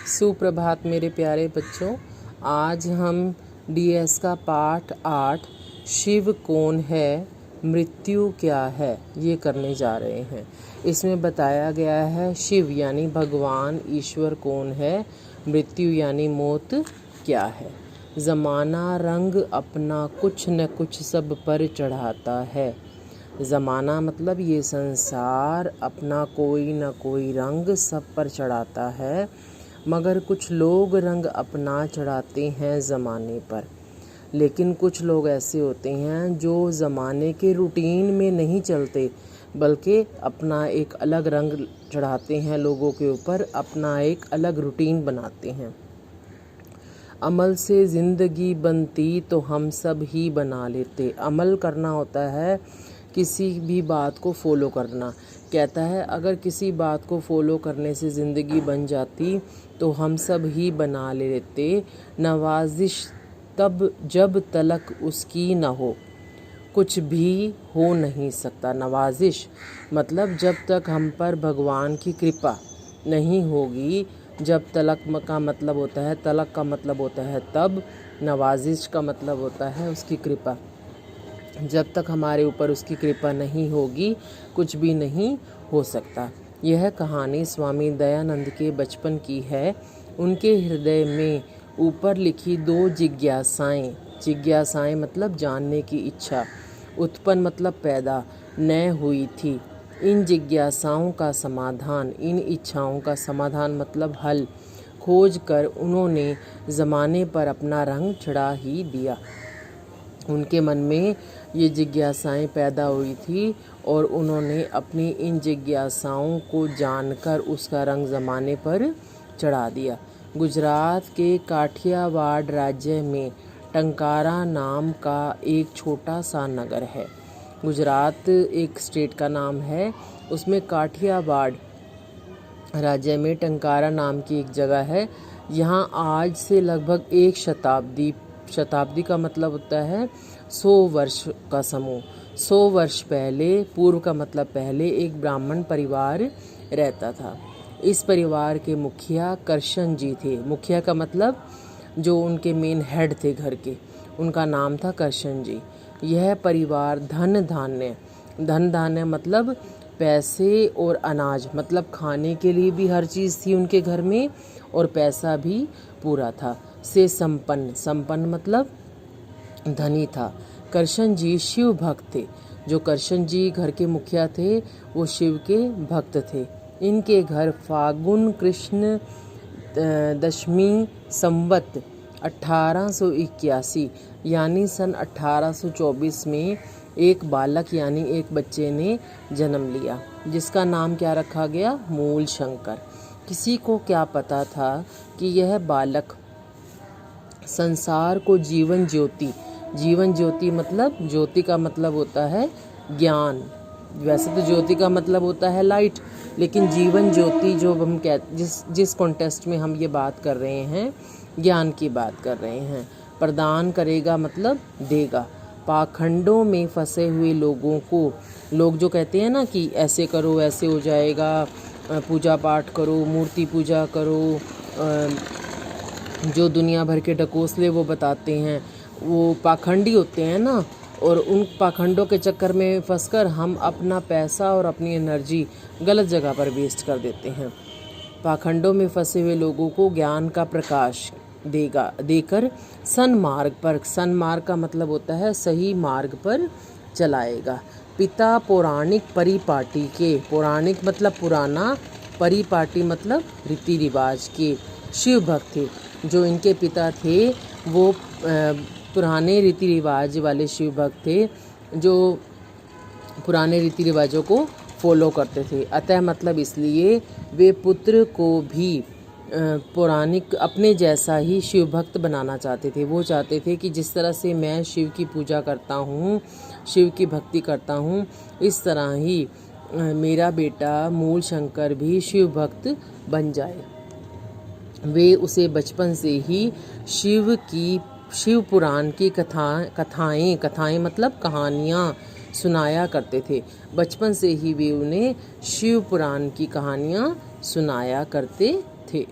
सुप्रभात मेरे प्यारे बच्चों। आज हम डीएस का पाठ 8 शिव कौन है, मृत्यु क्या है, ये करने जा रहे हैं। इसमें बताया गया है शिव यानी भगवान ईश्वर कौन है, मृत्यु यानी मौत क्या है। ज़माना रंग अपना कुछ न कुछ सब पर चढ़ाता है। ज़माना मतलब ये संसार अपना कोई न कोई रंग सब पर चढ़ाता है, मगर कुछ लोग रंग अपना चढ़ाते हैं ज़माने पर। लेकिन कुछ लोग ऐसे होते हैं जो ज़माने के रूटीन में नहीं चलते, बल्कि अपना एक अलग रंग चढ़ाते हैं लोगों के ऊपर, अपना एक अलग रूटीन बनाते हैं। अमल से ज़िंदगी बनती तो हम सब ही बना लेते। अमल करना होता है किसी भी बात को फॉलो करना। कहता है अगर किसी बात को फॉलो करने से ज़िंदगी बन जाती तो हम सब ही बना लेते। नवाजिश तब जब तलक उसकी न हो, कुछ भी हो नहीं सकता। नवाजिश मतलब जब तक हम पर भगवान की कृपा नहीं होगी। जब तलक का मतलब होता है, तलक का मतलब होता है तब, नवाजिश का मतलब होता है उसकी कृपा। जब तक हमारे ऊपर उसकी कृपा नहीं होगी, कुछ भी नहीं हो सकता। यह कहानी स्वामी दयानंद के बचपन की है। उनके हृदय में ऊपर लिखी 2 जिज्ञासाएं मतलब जानने की इच्छा, उत्पन्न मतलब पैदा न हुई थी। इन जिज्ञासाओं का समाधान, इन इच्छाओं का समाधान मतलब हल खोज कर उन्होंने ज़माने पर अपना रंग चढ़ा ही दिया। उनके मन में ये जिज्ञासाएं पैदा हुई थी और उन्होंने अपनी इन जिज्ञासाओं को जानकर उसका रंग ज़माने पर चढ़ा दिया। गुजरात के काठियावाड़ राज्य में टंकारा नाम का एक छोटा सा नगर है। गुजरात एक स्टेट का नाम है, उसमें काठियावाड़ राज्य में टंकारा नाम की एक जगह है। यहाँ आज से लगभग एक शताब्दी का मतलब होता है 100 वर्ष का समूह। 100 वर्ष पहले, पूर्व का मतलब पहले, एक ब्राह्मण परिवार रहता था। इस परिवार के मुखिया करशन जी थे। मुखिया का मतलब जो उनके मेन हेड थे घर के, उनका नाम था करशन जी। यह परिवार धन धान्य मतलब पैसे और अनाज मतलब खाने के लिए भी हर चीज़ थी उनके घर में, और पैसा भी पूरा था, से संपन्न मतलब धनी था। करशन जी शिव भक्त थे। जो करशन जी घर के मुखिया थे वो शिव के भक्त थे। इनके घर फागुन कृष्ण दशमी संवत 1881 यानी सन 1824 में एक बालक यानी एक बच्चे ने जन्म लिया, जिसका नाम क्या रखा गया? मूल शंकर। किसी को क्या पता था कि यह बालक संसार को जीवन ज्योति मतलब, ज्योति का मतलब होता है ज्ञान। वैसे तो ज्योति का मतलब होता है लाइट, लेकिन जीवन ज्योति जो हम जिस कॉन्टेक्स्ट में हम ये बात कर रहे हैं, ज्ञान की बात कर रहे हैं। प्रदान करेगा मतलब देगा। पाखंडों में फंसे हुए लोगों को, लोग जो कहते हैं ना कि ऐसे करो ऐसे हो जाएगा, पूजा पाठ करो, मूर्ति पूजा करो, जो दुनिया भर के ढकोसले वो बताते हैं, वो पाखंडी होते हैं ना। और उन पाखंडों के चक्कर में फंसकर हम अपना पैसा और अपनी एनर्जी गलत जगह पर वेस्ट कर देते हैं। पाखंडों में फंसे हुए लोगों को ज्ञान का प्रकाश देकर सन्मार्ग का मतलब होता है सही मार्ग पर चलाएगा। पिता पौराणिक परिपाटी के, पौराणिक मतलब पुराना, परिपाटी मतलब रीति रिवाज के शिव भक्त थे। जो इनके पिता थे वो पुराने रीति रिवाज वाले शिव भक्त थे, जो पुराने रीति रिवाजों को फॉलो करते थे। अतः मतलब इसलिए वे पुत्र को भी पौराणिक अपने जैसा ही शिव भक्त बनाना चाहते थे। वो चाहते थे कि जिस तरह से मैं शिव की पूजा करता हूँ, शिव की भक्ति करता हूँ, इस तरह ही मेरा बेटा मूल शंकर भी शिव भक्त बन जाए। वे उसे बचपन से ही शिव पुराण की कथाएं मतलब कहानियाँ सुनाया करते थे। बचपन से ही वे उन्हें शिव पुराण की कहानियाँ सुनाया करते थे।